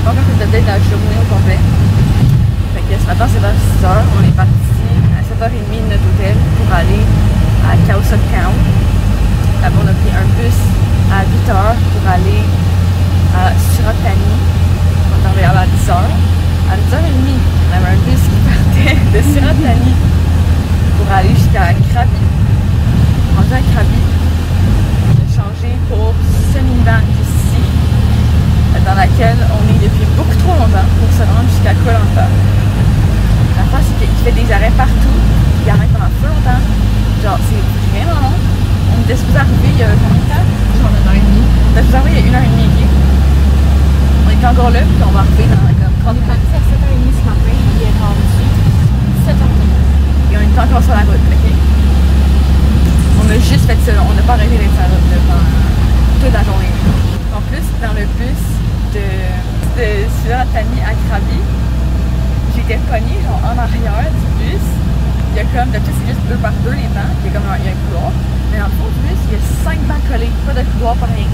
pas encore fait d'update dans la journée au complet. Fait que ce matin c'est vers 6h, on est parti à 7h30 de notre hôtel pour aller à Khao Town. Là-bas on a pris un bus à 8h pour aller à Surat Thani. On est arrivé à 10h. À 10h30, on avait un bus qui partait de Surat Thani pour aller jusqu'à Krabi. Rendu à Krabi, on a changé pour ce minivan ici, dans laquelle on est depuis beaucoup trop longtemps pour se rendre jusqu'à Koh Lanta. La face, c'est qu'il fait des arrêts partout, il arrête pendant peu longtemps. Genre, c'est vraiment long. On était supposé arriver il y a combien de temps? Genre 1h30. On était supposé arriver il y a 1h30, ok? On est encore là, puis on va arriver dans comme 30 minutes. On est parti à 7h30 ce matin, il est rendu 7h30. Et on est encore sur la route, ok? On a juste fait ça, on n'a pas arrêté d'être sur la route pendant toute la journée. En plus, dans le bus de Surat Thani à Krabi, j'étais pognée genre en arrière du bus. Il y a comme, d'habitude c'est juste 2 par 2 les bancs, il y a comme il y a un couloir. Mais dans le fond du bus, il y a 5 bancs collés, pas de couloir, pas rien.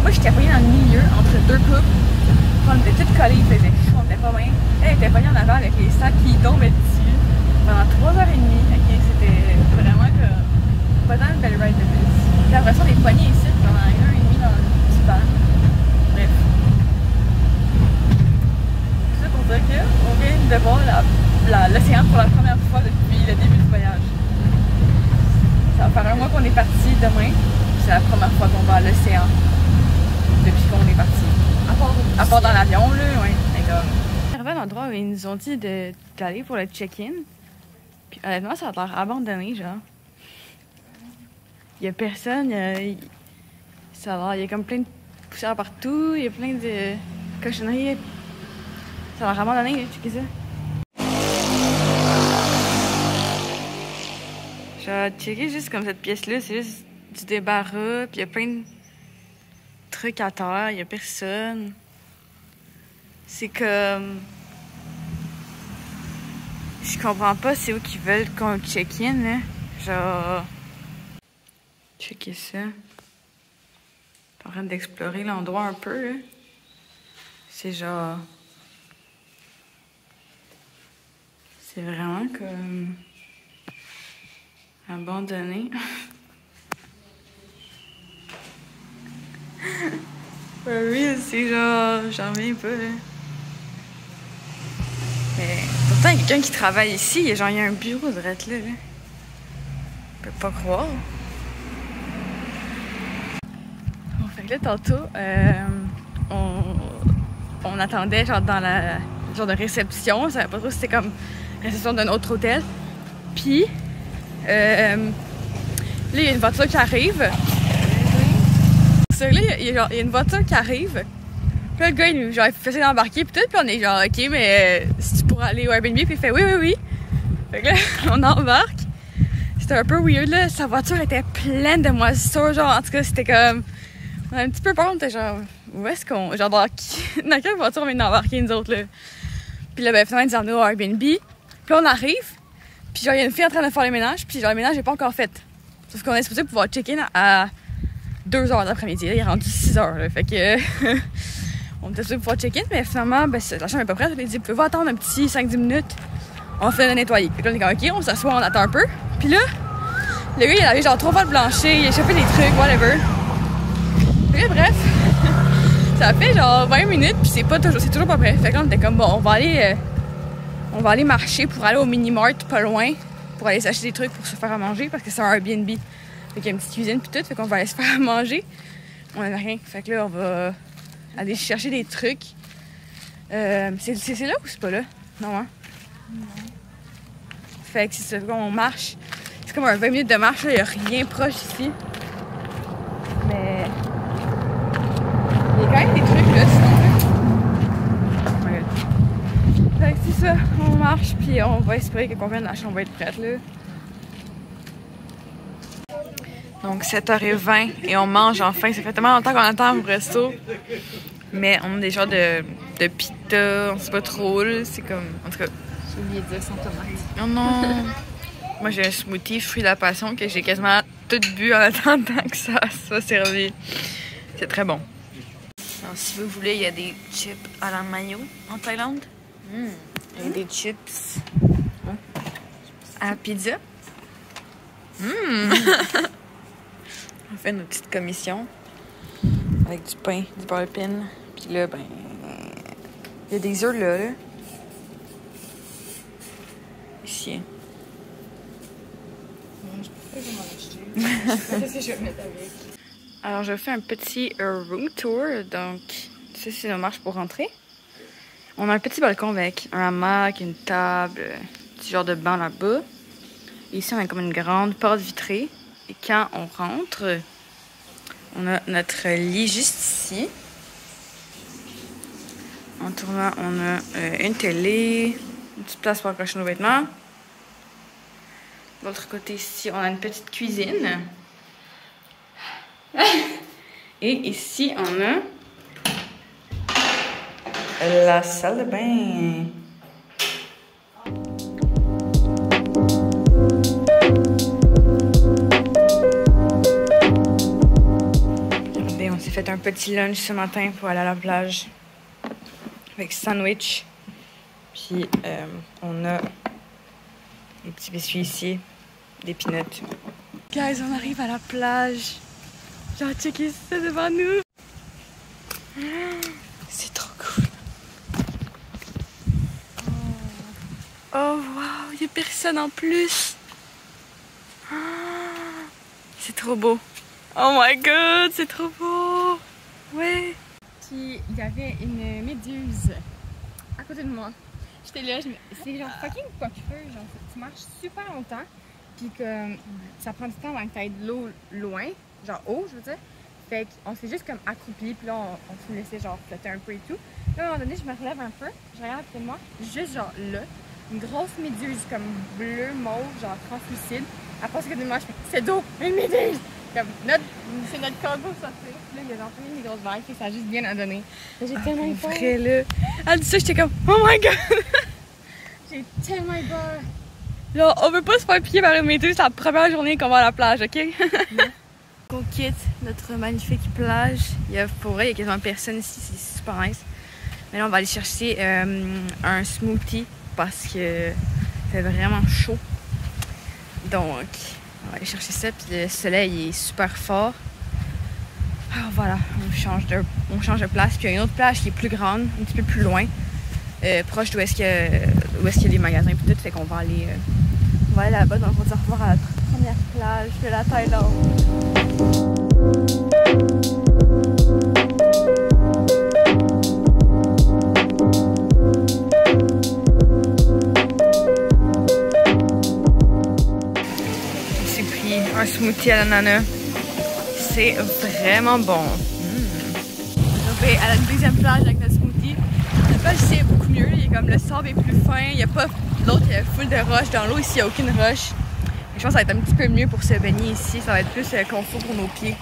Moi j'étais pognée dans le milieu, entre 2 couples. On était toutes collées, il faisait chaud, on était pas bien. Elle était pognée en avant avec les sacs qui tombaient dessus pendant 3h30. Ok, c'était vraiment comme pas dans une belle ride de bus. Puis après ça, on est pognés ici pendant 1h30 dans le petit banc. Bref. Tout ça pour dire qu'on vient de voir l'océan pour la première fois depuis le début du voyage. Ça va faire un mois qu'on est parti demain. C'est la première fois qu'on va à l'océan depuis qu'on est parti. À part dans l'avion, là, ouais. On est arrivé à l'endroit où ils nous ont dit d'aller pour le check-in. Puis honnêtement, ça a l'air abandonné, genre. Il y a personne, il y a comme plein de poussière partout, il y a plein de cochonneries. Ça a l'air abandonné, là, checkez ça. Genre, checker juste comme cette pièce-là, c'est juste du débarras, puis il y a plein de trucs à terre, il y a personne. C'est comme... Je comprends pas c'est où qu'ils veulent qu'on check-in, là. Genre... Checker ça. Je suis en train d'explorer l'endroit un peu, là. C'est genre... C'est vraiment comme... abandonné. Oui, c'est genre... J'en reviens pas, là. Mais pourtant, il y a quelqu'un qui travaille ici. Il y a un bureau de rette là. Je peux pas croire. Bon, fait que là, tantôt, on attendait genre dans la genre de réception. Je savais pas trop si c'était comme réception d'un autre hôtel. Puis, là, il y a une voiture qui arrive. Là, il y a une voiture qui arrive. Puis là, le gars, il fait essayer d'embarquer, puis tout. Puis on est genre, OK, mais si tu pourrais aller au Airbnb, puis il fait oui. Fait que là, on embarque. C'était un peu weird, là. Sa voiture était pleine de moisissures, genre, en tout cas, c'était comme... On a un petit peu peur, on était genre, où est-ce qu'on... Genre, dans quelle voiture on vient d'embarquer, nous autres, là? Puis là, ben, finalement, ils nous ont emmenés au Airbnb. Puis là, on arrive, puis genre, il y a une fille en train de faire le ménage, puis genre, le ménage n'est pas encore fait. Sauf qu'on est supposé pouvoir check-in à 2h d'après-midi. Là, il est rendu 6h, là. Fait que... On était sûr de pouvoir check-in, mais finalement, ben, la chambre n'est pas prête. On a dit, pouvez-vous attendre un petit 5-10 minutes? On va faire le nettoyer. Puis là, on est comme, OK, on s'assoit, on attend un peu. Puis là, le gars, il avait genre 3 fois le plancher, il a échappé des trucs, whatever. Puis là, bref, ça fait genre 20 minutes, puis c'est toujours pas prêt. Fait que là, on était comme, bon, on va aller marcher pour aller au mini-mart pas loin, pour aller s'acheter des trucs pour se faire à manger, parce que c'est un Airbnb. Fait qu'il y a une petite cuisine, puis tout, fait qu'on va aller se faire à manger. On a rien. Fait que là, on va aller chercher des trucs. C'est là ou c'est pas là? Non, hein? Non. Fait que c'est ça, on marche. C'est comme un 20 minutes de marche, il n'y a rien proche ici. Mais... il y a quand même des trucs là, sinon. Oh my God. Fait que c'est ça, on marche, puis on va espérer que quand même la chambre va être prête, là. Donc 7h20 et on mange enfin. Ça fait tellement longtemps qu'on attend au resto. Mais on a des genres de pita, on sait pas trop, là. C'est comme... En tout cas... J'ai oublié de dire sans tomate. Oh non! Moi j'ai un smoothie fruit de la passion que j'ai quasiment tout bu en attendant que ça soit servi. C'est très bon. Alors, si vous voulez, il y a des chips à la mayo en Thaïlande. Et des chips à la pizza. On fait nos petites commissions avec du pain, du beurre épine. Puis là, ben, il y a des œufs là. Ici. Je peux pas m'en acheter. Qu'est-ce que je vais mettre avec? Alors, je fais un petit room tour. Donc, ça, c'est nos marches pour rentrer. On a un petit balcon avec un hamac, une table, un petit genre de banc là-bas. Et ici, on a comme une grande porte vitrée. Et quand on rentre, on a notre lit juste ici. En tournant, on a une télé, une petite place pour accrocher nos vêtements. De l'autre côté, ici, on a une petite cuisine. Et ici, on a la salle de bain. Regardez, on s'est fait un petit lunch ce matin pour aller à la plage. Avec sandwich. Puis, on a des petits biscuits ici, des peanuts. Guys, on arrive à la plage. Genre, checkez ça devant nous. C'est trop cool. Oh, wow, il n'y a personne en plus. C'est trop beau. Oh my god, c'est trop beau. Ouais. Puis il y avait une méduse à côté de moi. J'étais là, c'est genre fucking coqueux, genre tu marches super longtemps, puis que ça prend du temps avant que tu ailles de l'eau loin, genre haut, je veux dire. Fait qu'on s'est juste comme accroupi, puis là on se laissait genre flotter un peu et tout. Là à un moment donné, je me relève un peu, je regarde à côté de moi, juste genre là, une grosse méduse comme bleu, mauve, genre translucide. Elle passe à côté de moi, je fais c'est d'eau, une méduse! Comme c'est notre combo sortir. Là, il y a genre plein de grosses vagues, et ça a juste bien à donner. J'ai tellement eu peur. Vrai, là. Elle dit ça, j'étais comme oh my god! J'ai tellement eu peur. Genre, on veut pas se faire piller par une méduse la première journée qu'on va à la plage, ok? On quitte notre magnifique plage. Pour vrai, il y a quasiment personne ici, c'est super nice. Mais là, on va aller chercher un smoothie parce que fait vraiment chaud. Donc, on va aller chercher ça, puis le soleil est super fort. Alors voilà, on change de place. Puis il y a une autre plage qui est plus grande, un petit peu plus loin, proche d'où est-ce qu'il y a les magasins et tout. Fait qu'on va aller, là-bas. Donc on va se revoir à la première plage de la Thaïlande. J'ai pris un smoothie à l'ananas. C'est vraiment bon. On va à la deuxième plage avec notre smoothie. La plage ici est beaucoup mieux. Il y a comme le sable est plus fin. Il n'y a pas l'autre, il y a full de roches. Dans l'eau ici, il n'y a aucune roche. Et je pense que ça va être un petit peu mieux pour se baigner ici. Ça va être plus confort pour nos pieds.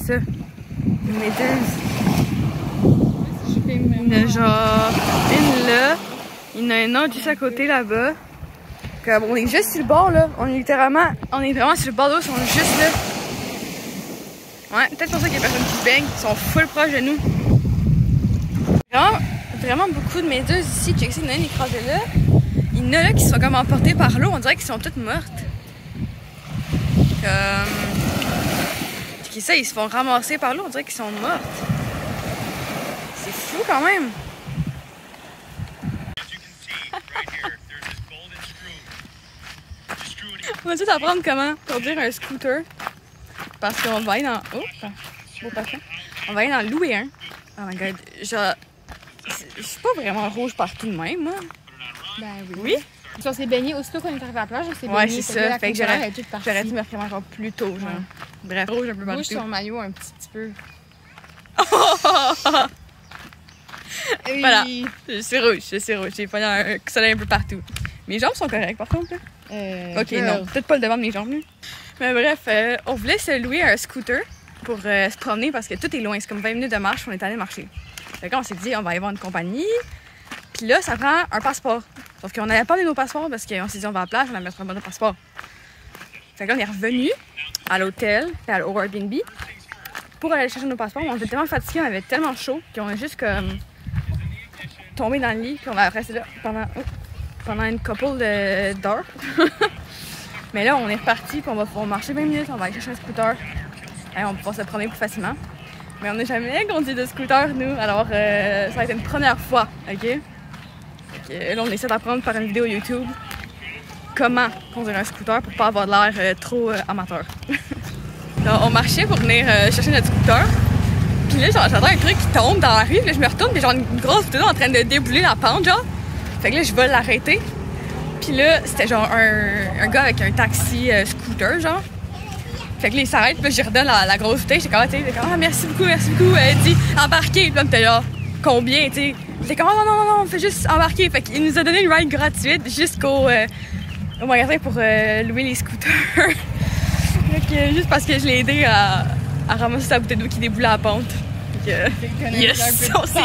Ça, une méduse. Il y en a genre une là. Il y en a une autre juste à côté là-bas. Comme on est juste sur le bord là. On est vraiment sur le bord d'eau. Ils sont juste là. Ouais, peut-être pour ça qu'il y a personne qui se baigne. Ils sont full proches de nous. Vraiment beaucoup de méduses ici. Check ça, il y en a une écrasée là. Il y en a là qui sont comme emportées par l'eau. On dirait qu'elles sont toutes mortes. Check ça, ils se font ramasser par l'eau. On dirait qu'ils sont mortes. C'est fou quand même. On va tout apprendre comment conduire un scooter. Parce qu'on va aller dans... Oh! Beau parfum. On va aller dans louer un. Oh my god. Genre... Je suis pas vraiment rouge partout de même, moi. Ben oui. Oui? On s'est baigné aussitôt qu'on est arrivé à la plage, on s'est baigné. Ouais, c'est ça. Fait que j'aurais dû me me reprendre encore plus tôt, genre. Ouais. Bref, rouge un peu partout. Rouge sur le maillot un petit peu. Voilà. Je suis rouge. J'ai pas un soleil un peu partout. Mes jambes sont correctes, par contre. Ok, non. Peut-être pas le devant de mes jambes, là. Mais bref, on voulait se louer un scooter pour se promener parce que tout est loin. C'est comme 20 minutes de marche, on est allé marcher. Fait qu'on s'est dit, on va aller voir une compagnie. Puis là, ça prend un passeport. Sauf qu'on n'avait pas nos passeports parce qu'on s'est dit, on va à la plage, on va mettre un bon passeport. Fait qu'on est revenu à l'hôtel, au Airbnb. pour aller chercher nos passeports. On était tellement fatigués, on avait tellement chaud qu'on a juste comme tombé dans le lit puis on va rester là pendant une couple d'heures. Mais là, on est reparti puis on va pouvoir marcher 20 minutes, on va aller chercher un scooter. Et on va pouvoir se promener plus facilement. Mais on n'a jamais conduit de scooter, nous. Alors, ça va être une première fois, OK? Là, on essaie d'apprendre par une vidéo YouTube comment conduire un scooter pour pas avoir l'air trop amateur. Là, on marchait pour venir chercher notre scooter. Puis là, genre, j'entends un truc qui tombe dans la rue. Puis là, je me retourne, puis genre une grosse vidéo en train de débouler la pente, genre. Fait que là, je vais l'arrêter. Puis là, c'était genre un gars avec un taxi scooter, genre. Fait que là, il s'arrête, puis là, j'y redonne la grosse bouteille. J'étais comme, tu sais, merci beaucoup. Elle dit, embarquez. Puis là, t'es genre, combien, tu sais. J'étais comme, non, fais juste embarquer. Fait qu'il nous a donné une ride gratuite jusqu'au au magasin pour louer les scooters. Fait que, juste parce que je l'ai aidé à ramasser sa bouteille d'eau qui déboulait la pente. Fait que, yes, on s'est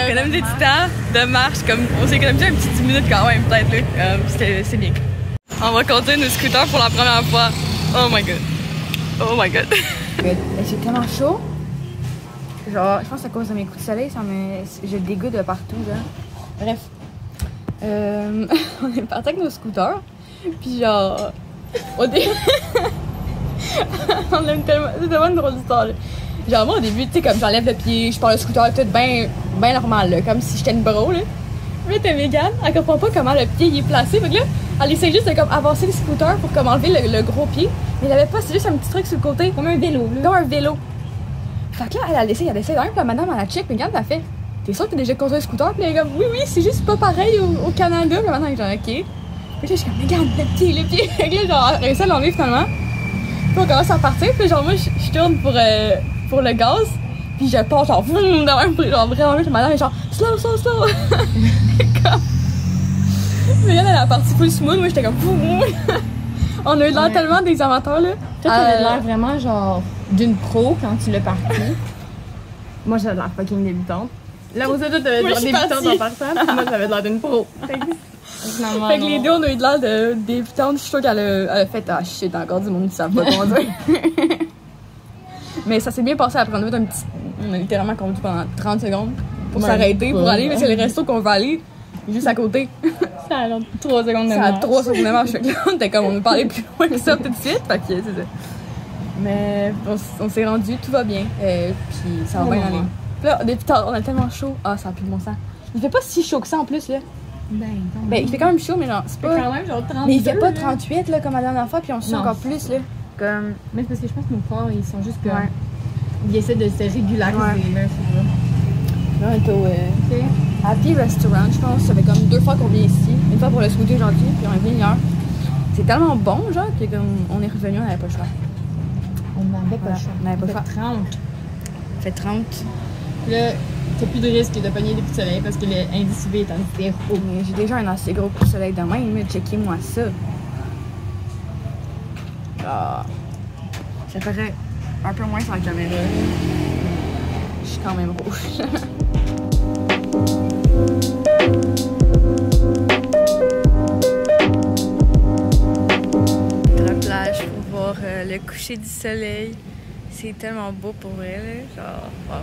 économisé du temps de marche. Comme, on s'est économisé un petit 10 minutes quand même, peut-être, là. C'est bien. On va conduire nos scooters pour la première fois. Oh my god. Oh my god. C'est tellement chaud. Genre, je pense que c'est à cause de mes coups de soleil, j'ai le dégoût de partout, genre. Bref. On est parti avec nos scooters. Puis genre, au début... on aime tellement... C'est tellement une drôle d'histoire, là. Genre, moi, au début, tu sais, comme j'enlève le pied, je pars le scooter, tout bien normal, là. Comme si j'étais une bro, là. Puis là, t'es Mégane, elle comprend pas comment le pied il est placé. Fait que là, elle essaie juste de comme avancer le scooter pour comme enlever le gros pied. Mais il avait pas, c'est juste un petit truc sur le côté. Comme un vélo, là. Comme un vélo. Fait que là, elle essaie d'un, puis la madame, elle a check, Mégane, elle fait, t'es sûre que t'as déjà conduit un scooter? Puis elle est comme, oui, c'est juste pas pareil au Canada. Puis la madame, elle est genre, ok. Puis là, je suis comme, Mégane, le pied. Fait que là, genre, elle réussit à l'enlever finalement. Puis on commence à partir. Puis genre, moi, je tourne pour le gaz. Puis je pars genre, genre vraiment vite. Madame est genre, slow. Comme... Mégane, elle a parti full smooth. Moi, j'étais comme, on a eu l'air tellement des amateurs, là. Toi, t'avais l'air vraiment genre d'une pro quand tu l'as parti. Moi, j'avais l'air fucking débutante. Là, vous autres, t'avais l'air débutante en partant, puis moi, j'avais l'air d'une pro. Fait que les deux, on a eu l'air de débutante. Je suis sûre qu'elle a fait, ah shit, encore du monde qui savent pas conduire. Mais ça s'est bien passé après. On a littéralement conduit pendant 30 secondes pour s'arrêter, pour aller, mais c'est le resto qu'on va aller. Juste à côté. Ça a 3 secondes de marche. Ça a 3 secondes de marche. Fait que là, on était comme, on nous parlait plus loin que ça tout de suite. Fait que c'est ça. Mais on s'est rendu, tout va bien. Puis ça va bien aller. Puis là, depuis tard, on a tellement chaud. Ah, ça a plus de bon sens. Il fait pas si chaud que ça en plus, là. Ben, il fait quand même chaud, mais non, c'est pas. Quand même, genre 32, mais il fait pas 38, là, comme la dernière fois, puis on se sent encore plus, là. Comme. Mais c'est parce que je pense que nos corps, ils sont juste comme. Ouais. Ils essaient de se régulariser, là, c'est ça. Là, on est au Happy Restaurant, je pense. Ça fait comme 2 fois qu'on vient ici. Une fois pour le scooter aujourd'hui, puis on est venu hier. C'est tellement bon, genre, que comme on est revenu, on n'avait pas le choix. On n'avait pas le choix. On n'avait pas le choix. 30. Ça fait 30. Là, t'as plus de risque de pogner des coups de soleil parce que l'indice UV est en zéro. Mais j'ai déjà un assez gros coup de soleil de même, mais checkez-moi ça. Ah. Ça paraît un peu moins sur la caméra. Je suis quand même rouge. La plage pour voir le coucher du soleil. C'est tellement beau pour vrai, là. Genre, wow.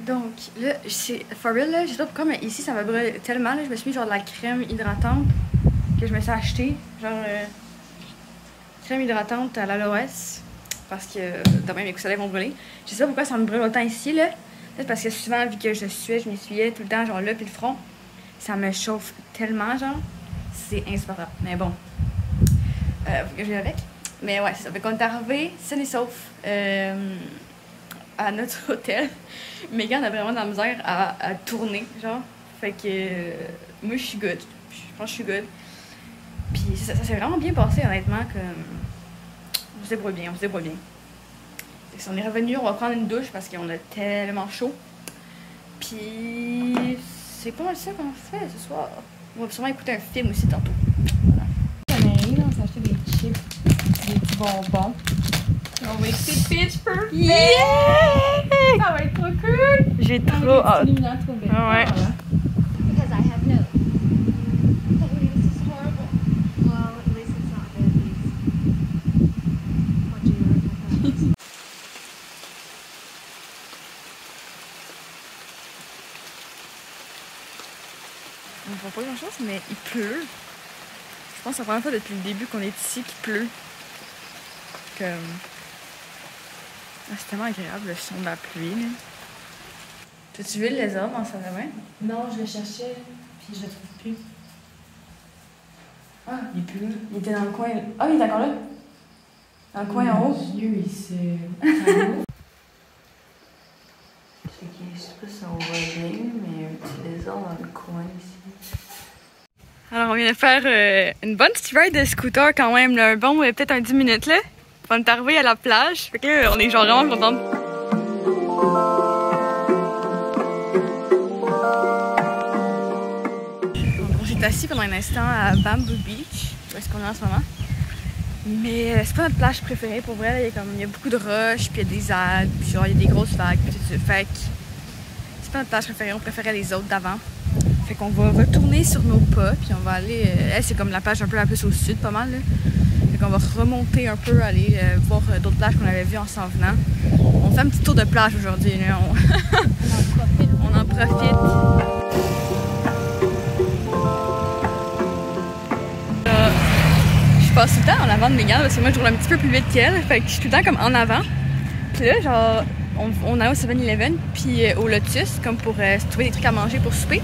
Donc, là, c'est for real, là, je sais pas pourquoi, mais ici, ça me brûle tellement, là. Je me suis mis genre de la crème hydratante que je me suis acheté. Genre, crème hydratante à l'aloès. Parce que demain, mes coups de soleil vont brûler. Je sais pas pourquoi ça me brûle autant ici, là. Peut-être parce que souvent, vu que je m'essuyais tout le temps, genre là, puis le front, ça me chauffe tellement, genre. C'est insupportable. Mais bon. Faut que je vienne avec. Mais ouais, c'est ça. Fait qu'on est arrivé, sain et sauf, à notre hôtel. Megan a vraiment de la misère à tourner, genre. Fait que moi, je suis good. Je pense que je suis good. Puis ça s'est vraiment bien passé, honnêtement. On se débrouille bien. Si on est revenu, on va prendre une douche parce qu'on a tellement chaud. Puis c'est pas mal ça qu'on fait ce soir. On va sûrement écouter un film aussi tantôt. Voilà. On s'est acheté des chips, des petits bonbons. On va écouter Pitch Perfect! Yeah! Ça va être trop cool! J'ai trop hâte. Ah ouais. Because I have no. Holy, this is horrible. Well, at least it's not good. What do you reckon? On voit pas grand chose, mais il pleut. Je pense que c'est la première fois depuis le début qu'on est ici qu'il pleut. Comme... Ah, c'est tellement agréable le son de la pluie. Là. T'as-tu vu le lézard dans sa main? Non, je le cherchais, puis je le trouve plus. Ah, il est plus là. Il était dans le coin. Ah, il est encore là? Dans le coin en haut? Dieu, il se... Je sais pas si on voit bien, mais il y a un petit lézard dans le coin ici. Alors, on vient de faire une bonne petite ride de scooter quand même, là. Un bon, peut-être un 10 minutes, là. On est arrivé à la plage. Fait que là, on est genre vraiment contents. On s'est assis pendant un instant à Bamboo Beach, où est-ce qu'on est en ce moment. Mais c'est pas notre plage préférée, pour vrai. Il y a beaucoup de roches, puis il y a des algues, puis genre, il y a des grosses vagues, puis tout ça. Fait que c'est pas notre plage préférée, on préférait les autres d'avant. Fait qu'on va retourner sur nos pas, puis on va aller... elle, c'est comme la plage un peu la plus au sud, pas mal, là. Fait qu'on va remonter un peu, aller voir d'autres plages qu'on avait vues en s'en venant. On fait un petit tour de plage aujourd'hui, là. On en profite. Je passe tout le temps en avant de Megan parce que moi je roule un petit peu plus vite qu'elle. Fait que je suis tout le temps comme en avant. Puis là, genre, on allait au 7-Eleven puis au Lotus, comme pour se trouver des trucs à manger pour souper.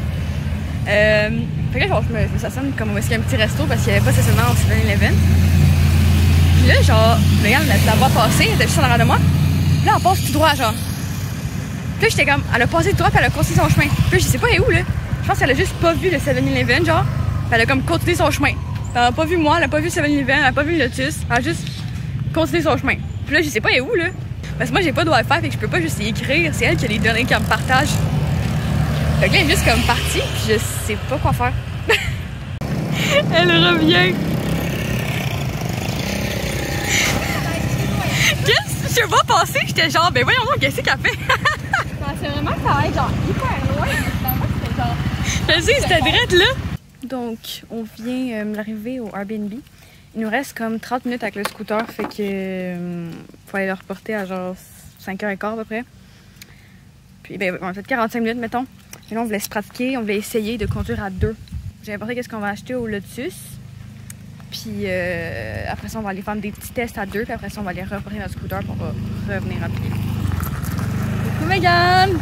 Fait que là, genre, je me stationne comme où est-ce qu'il y a un petit resto parce qu'il n'y avait pas de stationnement au 7-Eleven. Puis là, genre, Megan, la voit passer, elle était juste en arrière de moi. Puis là, elle passe tout droit, genre. Puis là, j'étais comme, elle a passé tout droit puis elle a continué son chemin. Puis là, je sais pas où, là. Je pense qu'elle a juste pas vu le 7-Eleven, genre. Puis elle a comme continué son chemin. Elle a pas vu moi, elle a pas vu 7-Eleven, elle a pas vu le Lotus. Elle a juste continué son chemin. Puis là, je sais pas où, là. Parce que moi, j'ai pas de Wi-Fi, fait que je peux pas juste y écrire. C'est elle qui a les données qu'elle me partage. Fait que là, elle est juste comme partie, puis je sais pas quoi faire. Elle revient. Qu'est-ce que je sais pas passer? J'étais genre, ben voyons donc, qu'est-ce qu'elle fait? Je pensais vraiment que ça allait être genre hyper loin, mais finalement, c'était genre... Je sais, c'était direct là. Donc, on vient d'arriver au Airbnb. Il nous reste comme 30 minutes avec le scooter, fait que faut aller le reporter à genre 5h15 à peu près. Puis, ben, on a fait 45 minutes, mettons. Et là, on voulait se pratiquer, on voulait essayer de conduire à deux. J'ai apporté qu'est-ce qu'on va acheter au Lotus. Puis après ça, on va aller faire des petits tests à deux. Puis après ça, on va aller reporter notre scooter pour revenir à pied. Coucou Megan!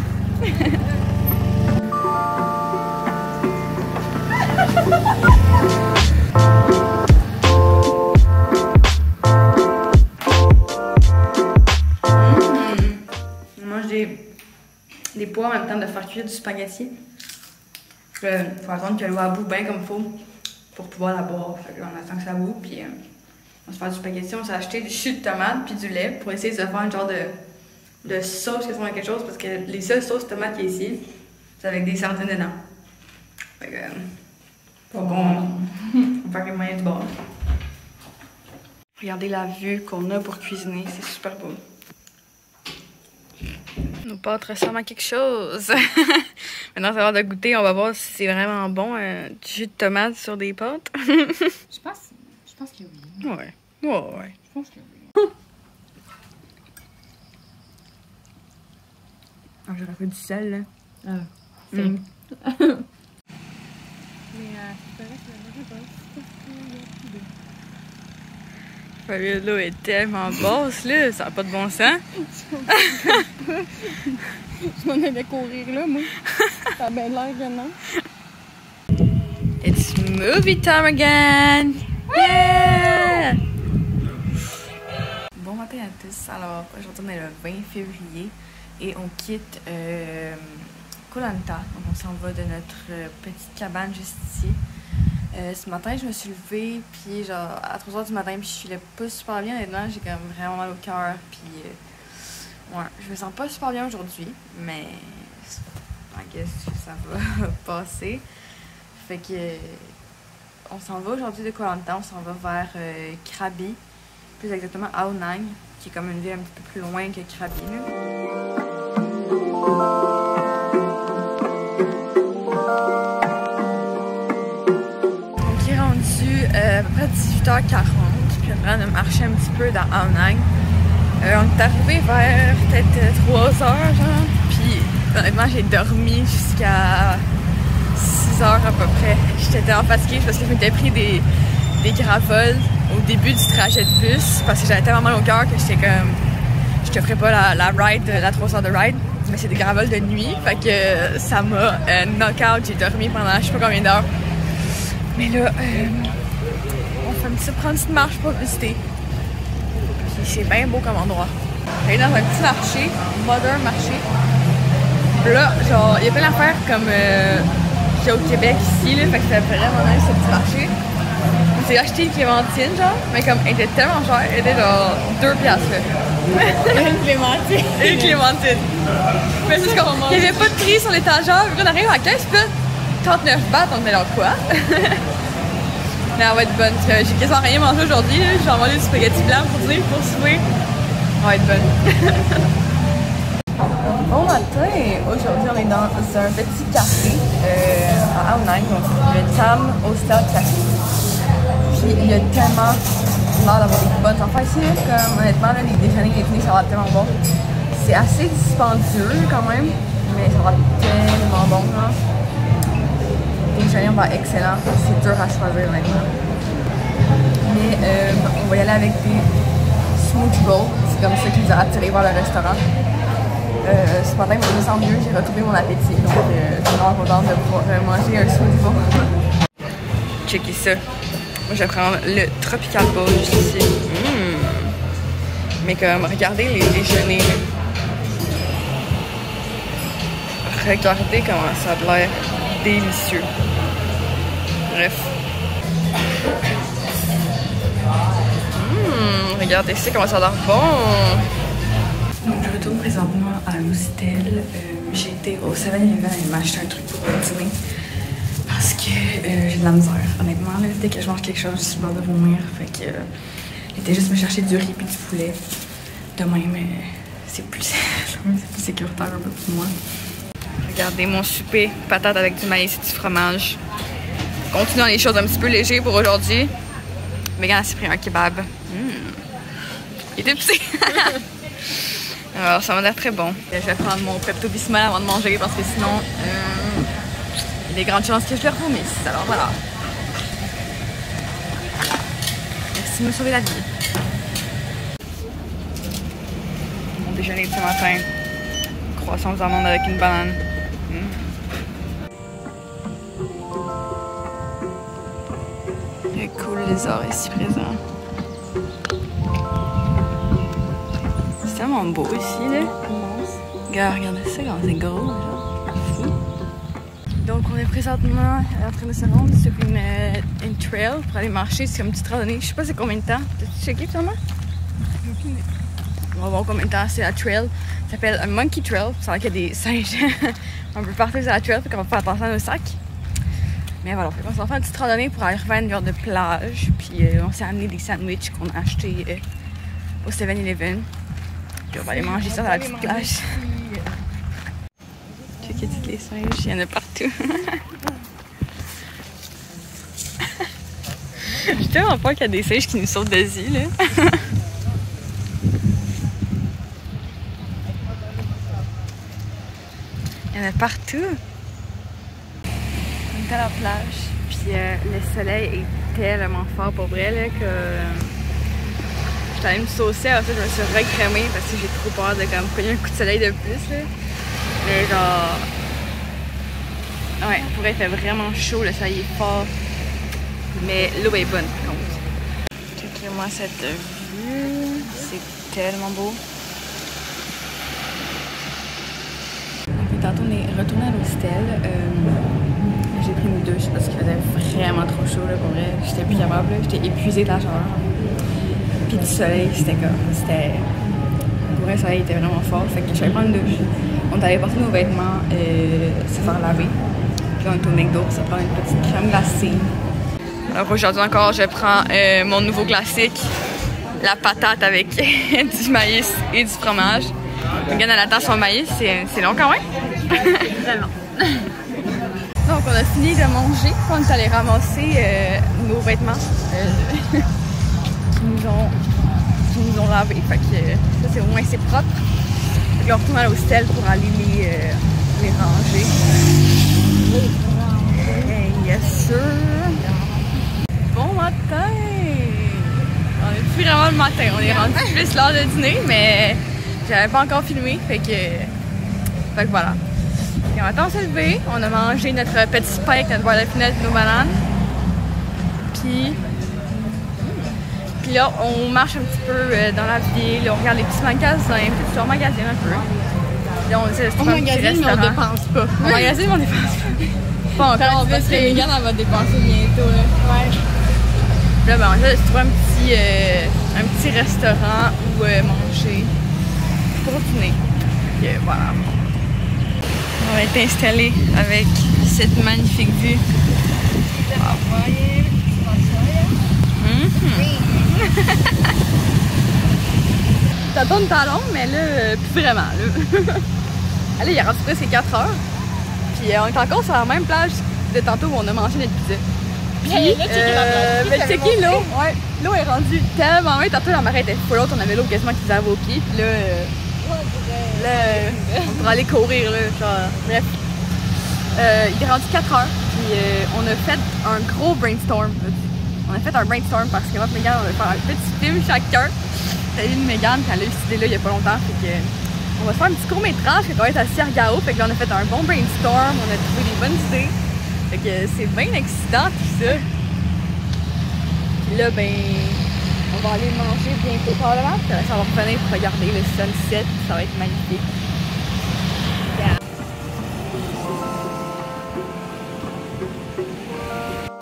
On mange des pois en même temps de faire cuire du spaghetti. Il faut attendre que l'eau bout bien comme il faut pour pouvoir la boire. Fait qu'on attend que ça boue, puis on se fait du spaghetti. On s'est acheté du jus de tomate puis du lait pour essayer de se faire un genre de sauce qui ressemble à quelque chose parce que les seules sauces tomates qu'il y a ici, c'est avec des sardines dedans. Fait que, pas bon. On va faire les moyens du bord. Regardez la vue qu'on a pour cuisiner, c'est super beau. Nos pâtes ressemblent à quelque chose. Maintenant, c'est l'heure de goûter. On va voir si c'est vraiment bon, du jus de tomate sur des pâtes. Je pense que oui. Ouais. Ouais. Je pense que oui. Ah, j'aurais fait du sel, là. Ah, c'est... Mais c'est vrai que L'eau est tellement basse, là. Ça n'a pas de bon sens. je m'en allais courir là, moi. Ça a bien l'air que non. It's movie time again! Yeah! Bon matin à tous. Alors, aujourd'hui, on est le 20 février et on quitte Koh Lanta. Donc, on s'en va de notre petite cabane juste ici. Ce matin, je me suis levée, puis genre à 3h du matin, puis je filais pas super bien, honnêtement. J'ai quand même vraiment mal au cœur, puis ouais, je me sens pas super bien aujourd'hui, mais I guess que ça va passer. Fait que on s'en va aujourd'hui de Koh Lanta, on s'en va vers Krabi, plus exactement Ao Nang, qui est comme une ville un petit peu plus loin que Krabi, là. À peu près 18h40, puis après on a marché un petit peu dans Ao Nang. On est arrivé vers peut-être 3h, genre, puis honnêtement j'ai dormi jusqu'à 6h 2 heures à peu près. J'étais tellement fatiguée parce que je m'étais pris des gravoles au début du trajet de bus parce que j'avais tellement mal au cœur que j'étais comme... Je te ferais pas la ride, la 3 heures de ride, mais c'est des gravoles de nuit. Fait que ça m'a knock-out. J'ai dormi pendant je sais pas combien d'heures. Mais là, on fait prendre une petite marche pour visiter. Puis c'est bien beau comme endroit. On est dans un petit marché, modern marché. Là, genre, il y a plein d'affaires comme qu'il y a au Québec ici, là, fait que c'était vraiment nice ce petit marché. J'ai acheté une clémentine, genre, mais comme elle était tellement chère, elle était genre 2 piastres là. Une clémentine. Une clémentine. Mais c'est juste qu'il n'y avait pas de prix sur l'étagère. On arrive à 15 puis 39 bahts, on est là quoi? Mais elle va être bonne. J'ai quasiment rien mangé aujourd'hui. J'ai mangé du spaghetti blanc pour dîner, pour souper. Elle va être bonne. Bon matin, aujourd'hui on est dans un petit café à Outline, donc le Tam Hostel Café. Puis il y a tellement l'air d'avoir des bonnes affaires ici, comme honnêtement là, les déjeuners et les dîners ça va être tellement bon. C'est assez dispendieux quand même, mais ça va être tellement bon là. Les déjeuners vont être excellents, c'est dur à choisir honnêtement. Mais on va y aller avec des smoothie bowls, c'est comme ça qui nous a attirés vers le restaurant. Ce matin, je me sens mieux, j'ai retrouvé mon appétit, donc je suis vraiment contente de pouvoir manger un smoothie bowl. Checkez ça. Moi, je vais prendre le Tropical Bowl juste ici. Mais comme, regardez les déjeuners. Regardez comment ça a l'air délicieux. Bref. Regardez ça, comment ça a l'air bon. Donc, je retourne présentement à l'hostel. J'ai été au 7-Eleven et m'acheter un truc pour dîner. Parce que j'ai de la misère, honnêtement. Là, dès que je mange quelque chose, je suis sur le bord de vomir. Fait que j'étais juste me chercher du riz et du poulet. Demain, mais c'est plus sécuritaire un peu pour moi. Regardez mon souper, patates avec du maïs et du fromage. Continuons les choses un petit peu légères pour aujourd'hui. Megan s'est pris un kebab. Il était petit. Alors, ça m'a l'air très bon. Je vais prendre mon Pepto-Bismol avant de manger parce que sinon, il y a des grandes chances que je le vomisse. Alors voilà. Merci de me sauver la vie. Mon déjeuner de ce matin. Croissant aux amandes avec une banane. Il est cool les ors ici présents. C'est tellement beau ici là. Regarde, regardez ça quand c'est gros genre. Fou. Donc on est présentement en train de se rendre sur une trail pour aller marcher. C'est comme une petite randonnée. Je sais pas c'est combien de temps. T'as-tu checké finalement? On va voir combien de temps c'est la trail. Ça s'appelle un monkey trail. Ça veut dire qu'il y a des singes un peu partout sur la trail. Fait qu'on va faire attention à nos sacs. Mais voilà, on s'en fait une petite randonnée pour aller faire une genre de plage. Puis on s'est amené des sandwichs qu'on a achetés au 7-Eleven. Puis on va aller manger ça dans la petite plage. Checkez toutes les singes, il y en a partout. J'ai tellement peur qu'il y a des singes qui nous sautent dessus là. Il y en a partout. On est à la plage, puis le soleil est tellement fort pour vrai là, que j'étais allée me saucer, après je me suis recrémée parce que j'ai trop peur de comme prendre un coup de soleil de plus là. Mais genre, ouais, pour vrai, il fait vraiment chaud, le soleil est fort, mais l'eau est bonne par contre. Checkez-moi cette vue, c'est tellement beau. Tantôt on est retourné à l'hostel. J'ai pris une douche parce qu'il faisait vraiment trop chaud là, pour vrai. J'étais plus capable, j'étais épuisée de la chaleur. Puis du soleil, c'était comme. Pour vrai, le soleil était vraiment fort. Fait que je suis allée prendre une douche. On est allé porter nos vêtements, se faire laver. Puis on est au McDo pour se prendre une petite crème glacée. Alors aujourd'hui encore, je prends mon nouveau classique, la patate avec du maïs et du fromage. Megan elle attend son maïs, c'est long quand même. Vraiment. Donc on a fini de manger, on est allé ramasser nos vêtements qui nous ont lavés. Fait que ça c'est au moins c'est propre. Fait que là, on retourne à l'hostel pour aller les ranger. matin. On est rendu plus l'heure de dîner, mais j'avais pas encore filmé, fait que voilà. Et on attend de se lever, on a mangé notre petit pain avec notre boîte de peanuts et nos bananes. Puis là, on marche un petit peu dans la ville, on regarde les petits magasins, puis on magasine un peu. Là, on essaie de se trouver un petit magasine, mais on restaurant. dépense pas. On magasine, mais on dépense pas. Pas encore, parce que Megan, elle va dépenser bientôt, là. Ouais. là, ben, on essaie de se trouver un petit restaurant où manger pour dîner. Et voilà. On va être installé avec cette magnifique vue. Ça tourne pas long, mais là, plus vraiment. Là, là il est rendu presque 4 heures. Puis on est encore sur la même plage de tantôt où on a mangé notre pizza. Puis, checker l'eau. Ouais, l'eau est rendue tellement loin. Tantôt, la marée était full haute, on avait l'eau quasiment qui faisait à vos pieds. Puis là, on pourrait aller courir. Là, genre, bref. Il est rendu 4 heures. Puis on a fait un gros brainstorm. On a fait un brainstorm parce que moi et Megan, on va faire un petit film chacun. Salut de Megan, quand elle a eu cette idée-là il y a pas longtemps. Fait que, on va faire un petit court-métrage qui va être à Siergao. Fait que là, on a fait un bon brainstorm, on a trouvé des bonnes idées. Fait que c'est bien excitant tout ça. Puis là, ben, on va aller manger bientôt probablement. Puis ça va revenir pour regarder le sunset. Ça va être magnifique.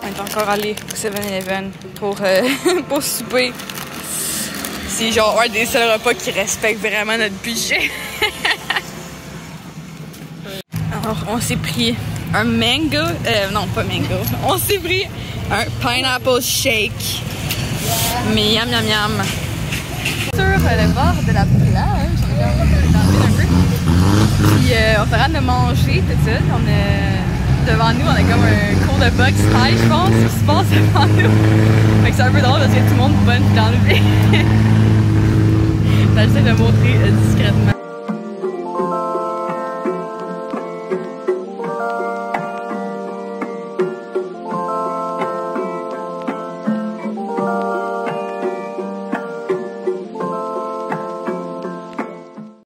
On est encore allé au 7-Eleven pour souper. C'est genre un des seuls repas qui respecte vraiment notre budget. Alors, on s'est pris un mango. Non, pas mango. On s'est pris un pineapple shake. Mais yam yam yam. Sur le bord de la plage, on est un peu. Puis on s'arrête de manger, tout ça. Devant nous, on a comme un cours de boxe taille, je pense, qui se passe devant nous. Fait que c'est un peu drôle parce que tout le monde bonne dans le vide. J'essaie de montrer discrètement.